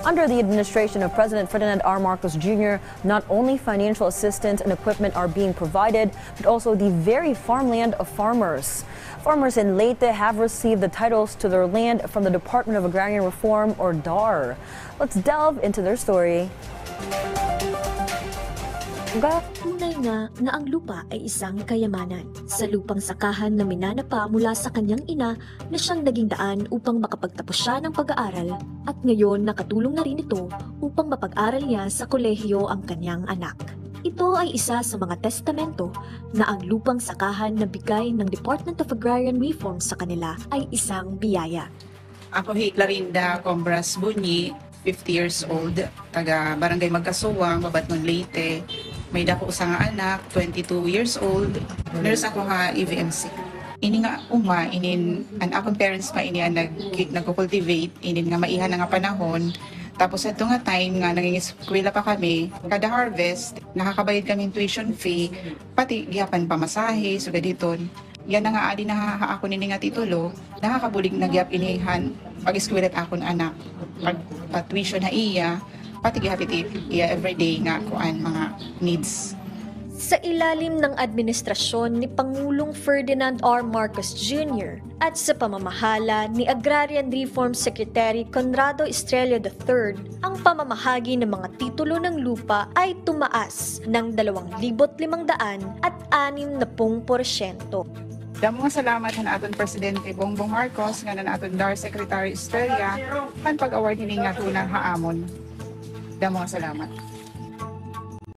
Under the administration of President Ferdinand R. Marcos Jr., not only financial assistance and equipment are being provided, but also the very farmland of farmers. Farmers in Leyte have received the titles to their land from the Department of Agrarian Reform, or DAR. Let's delve into their story. Tunay nga na ang lupa ay isang kayamanan. Sa lupang sakahan na minanapa mula sa kanyang ina na siyang naging daan upang makapagtapos siya ng pag-aaral, at ngayon nakatulong na rin ito upang mapag-aral niya sa kolehiyo ang kanyang anak. Ito ay isa sa mga testamento na ang lupang sakahan na bigay ng Department of Agrarian Reform sa kanila ay isang biyaya. Ako si Clarinda Combras Bunyi, 50 years old, taga Barangay Magkasuwang, Babatnon, Leyte. May dako sa nga anak, 22 years old. Nurse ako nga EVMC. Ini nga an akong parents pa ini nagko-cultivate, ini nga maihan na nga panahon. Tapos ito nga time nga nangingiskwela pa kami, kada harvest, nakakabayad kami tuition fee, pati gihapan pamasahe, so dito. Yan na nga adi na ako nini nga titulo, nakakabulig na gihap inihan pag-eskwela akon anak. Pag tuition na iya, pati gihapit iya everyday nga kuan mga needs. Sa ilalim ng administrasyon ni Pangulong Ferdinand R. Marcos Jr. at sa pamamahala ni Agrarian Reform Secretary Conrado Estrella III, ang pamamahagi ng mga titulo ng lupa ay tumaas ng 2,500 at 60%. Damo nga salamat na aton Presidente Bongbong Marcos nga na aton DAR Secretary Estrella kan pag-award ni nga tunang haamon. Damo nga salamat.